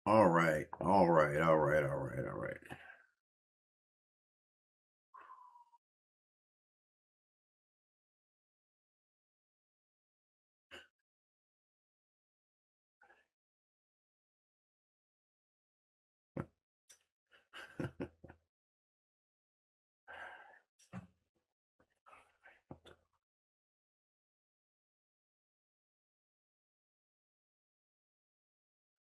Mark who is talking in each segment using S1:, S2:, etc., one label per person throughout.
S1: All right, all right, all right, all right, all right.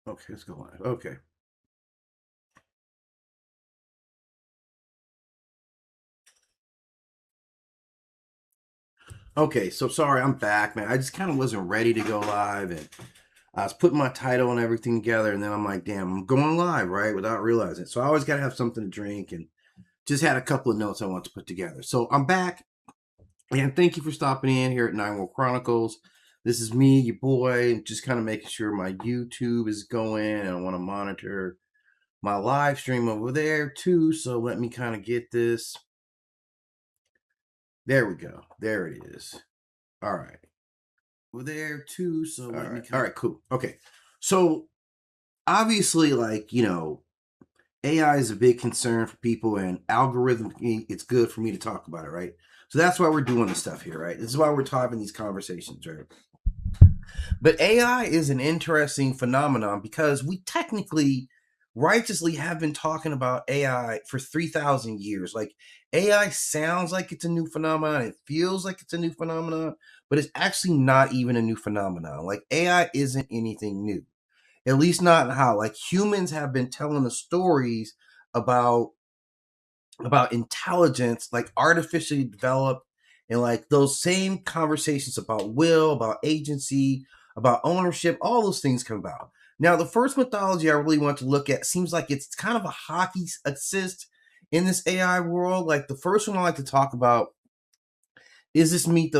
S1: Okay, let's go live. Okay. Okay, so sorry, I'm back, man. I just kind of wasn't ready to go live, and I was putting my title and everything together, and then I'm like, damn, I'm going live, right? Without realizing it. So I always got to have something to drink, and just had a couple of notes I want to put together. So I'm back, and thank you for stopping in here at Nine World Chronicles. This is me, your boy, just kind of making sure my YouTube is going, and I want to monitor my live stream over there too. So let me kind of get this. There we go. There it is. All right. Over there too. So let me. All right. Cool. Okay. So obviously, like, AI is a big concern for people, and algorithm. It's good for me to talk about it, right? So that's why we're doing this stuff here, right? This is why we're having these conversations, right? But AI is an interesting phenomenon because we technically, righteously, have been talking about AI for 3,000 years. Like, AI sounds like it's a new phenomenon, it feels like it's a new phenomenon, but it's actually not even a new phenomenon. Like, AI isn't anything new, at least not in how. Like, humans have been telling the stories about intelligence, like artificially developed, and like those same conversations about will, about agency, about ownership, all those things come about. Now, the first mythology I really want to look at seems like it's kind of a hockey assist in this AI world. Like, the first one I like to talk about is this myth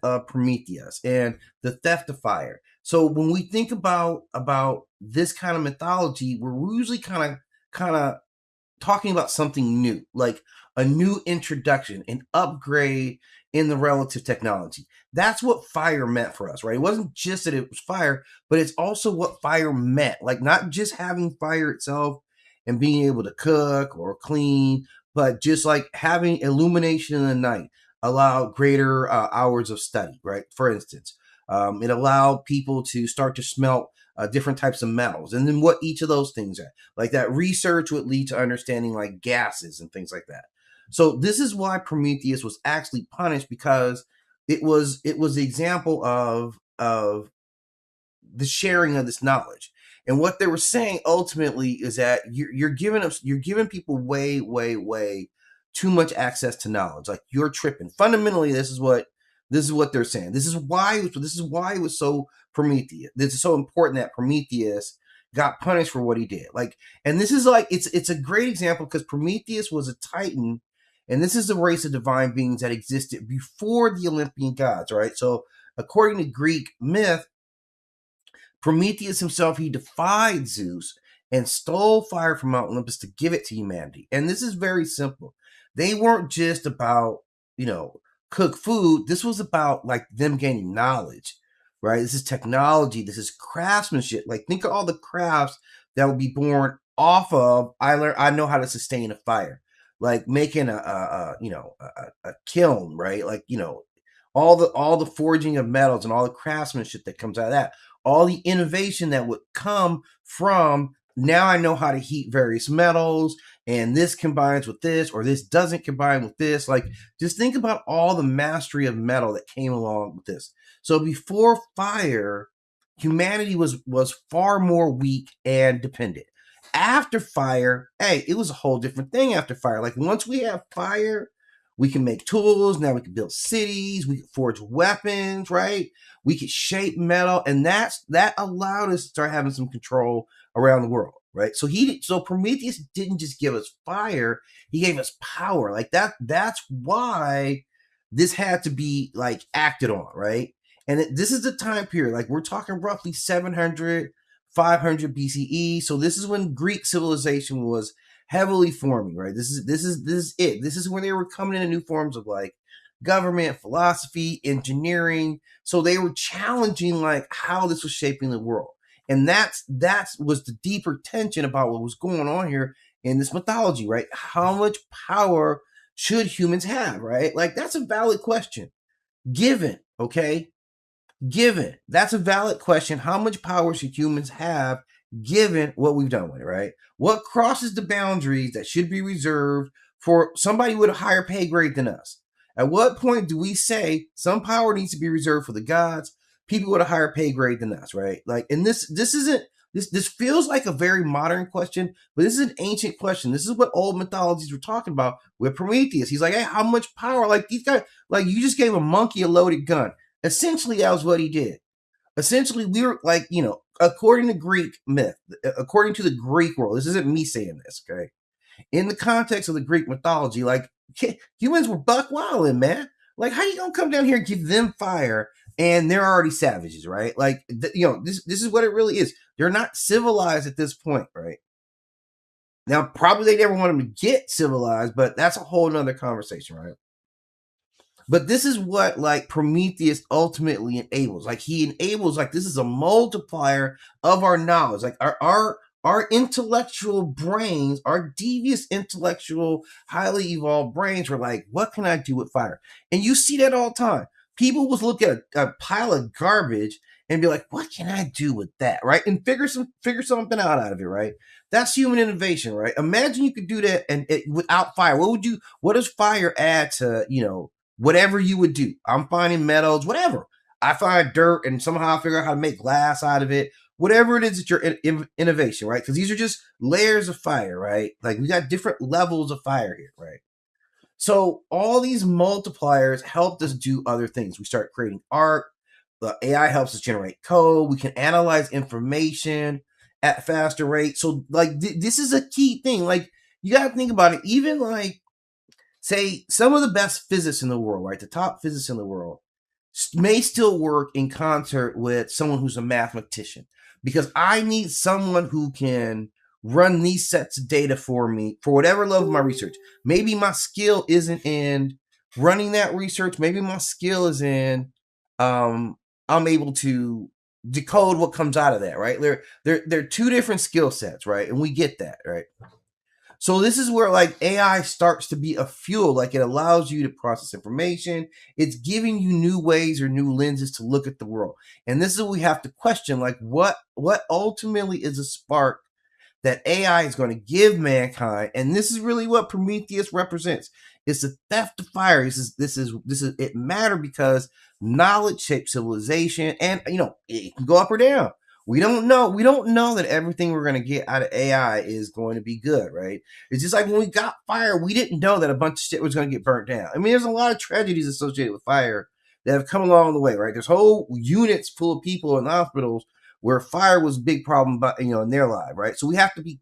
S1: of Prometheus and the theft of fire. So when we think about this kind of mythology, we're usually kind of talking about something new, like a new introduction, an upgrade in the relative technology. That's what fire meant for us, right? It wasn't just that it was fire, but it's also what fire meant. Like, not just having fire itself and being able to cook or clean, but just like having illumination in the night allowed greater hours of study, right? For instance, it allowed people to start to smelt different types of metals, and then what each of those things are. Like, that research would lead to understanding like gases and things like that. So this is why Prometheus was actually punished, because it was the example of the sharing of this knowledge. And what they were saying ultimately is that you're giving people way too much access to knowledge. Like, you're tripping. Fundamentally, this is what they're saying. This is why it was so Prometheus. This is so important that Prometheus got punished for what he did. Like, and this is like it's a great example because Prometheus was a titan, and this is the race of divine beings that existed before the Olympian gods, right? So according to Greek myth, Prometheus himself, he defied Zeus and stole fire from Mount Olympus to give it to humanity. And this is very simple. They weren't just about, cook food. This was about like them gaining knowledge, right? This is technology. This is craftsmanship. Like, think of all the crafts that would be born off of. I know how to sustain a fire, like making a kiln, right? Like, all the forging of metals and all the craftsmanship that comes out of that, all the innovation that would come from, now I know how to heat various metals, and this combines with this, or this doesn't combine with this. Like, just think about all the mastery of metal that came along with this. So before fire, humanity was far more weak and dependent. After fire, hey, it was a whole different thing after fire. Like, once we have fire, we can make tools. Now we can build cities. We can forge weapons, right? We could shape metal, and that allowed us to start having some control around the world, right? So Prometheus didn't just give us fire; he gave us power. Like that. That's why this had to be like acted on, right? And this is the time period. Like, we're talking roughly 700, 500 BCE. So this is when Greek civilization was heavily forming, right? This is it. This is when they were coming into new forms of like government, philosophy, engineering. So they were challenging like how this was shaping the world. And that's was the deeper tension about what was going on here in this mythology, right? How much power should humans have, right? Like that's a valid question. Given, okay? Given. That's a valid question. How much power should humans have given what we've done with it, right? What crosses the boundaries that should be reserved for somebody with a higher pay grade than us? At what point do we say some power needs to be reserved for the gods, people with a higher pay grade than us, right? Like, and this isn't this feels like a very modern question, but this is an ancient question. This is what old mythologies were talking about with Prometheus. He's like, hey, how much power? Like these guys, like you just gave a monkey a loaded gun. Essentially, that was what he did. Essentially, we were like, according to Greek myth, according to the Greek world, this isn't me saying this, okay? In the context of the Greek mythology, like humans were buck wilding, man. Like, how you gonna come down here and give them fire and they're already savages, right? Like, this is what it really is. They're not civilized at this point, right? Now, probably they never want them to get civilized, but that's a whole nother conversation, right? But this is what like Prometheus ultimately enables. Like he enables, like this is a multiplier of our knowledge. Like our intellectual brains, our devious intellectual, highly evolved brains were like, what can I do with fire? And you see that all the time. People will look at a pile of garbage and be like, what can I do with that? Right. And figure something out of it, right? That's human innovation, right? Imagine you could do that and without fire. What does fire add to, whatever you would do? I'm finding metals, whatever. I find dirt and somehow I figure out how to make glass out of it. Whatever it is that your innovation, right? Because these are just layers of fire, right? Like we got different levels of fire here, right? So all these multipliers helped us do other things. We start creating art. The AI helps us generate code. We can analyze information at faster rate. So like this is a key thing. Like you got to think about it. Even like say some of the best physicists in the world, right? The top physicists in the world may still work in concert with someone who's a mathematician because I need someone who can run these sets of data for me for whatever level of my research. Maybe my skill isn't in running that research. Maybe my skill is in I'm able to decode what comes out of that, right? They're two different skill sets, right? And we get that, right? So this is where like AI starts to be a fuel. Like it allows you to process information. It's giving you new ways or new lenses to look at the world. And this is what we have to question. Like what ultimately is a spark that AI is going to give mankind? And this is really what Prometheus represents. It's the theft of fire. This is it mattered because knowledge shapes civilization, and it can go up or down. We don't know. We don't know that everything we're going to get out of AI is going to be good, right? It's just like when we got fire, we didn't know that a bunch of shit was going to get burnt down. I mean, there's a lot of tragedies associated with fire that have come along the way, right? There's whole units full of people in hospitals where fire was a big problem, but in their life, right? So we have to be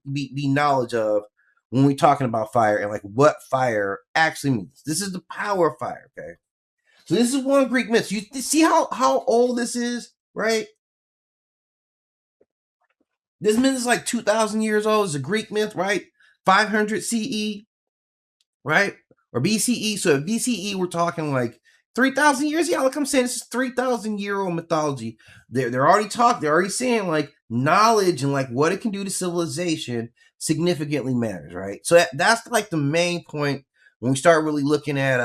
S1: knowledge of when we're talking about fire and like what fire actually means. This is the power of fire, okay? So this is one Greek myth. You see how old this is, right? This myth is like 2,000 years old. It's a Greek myth, right? 500 CE, right? Or BCE. So if BCE, we're talking like 3,000 years. Yeah, like I'm saying, this is 3,000-year-old mythology. They're already talking. They're already saying like knowledge and like what it can do to civilization significantly matters, right? So that's like the main point when we start really looking at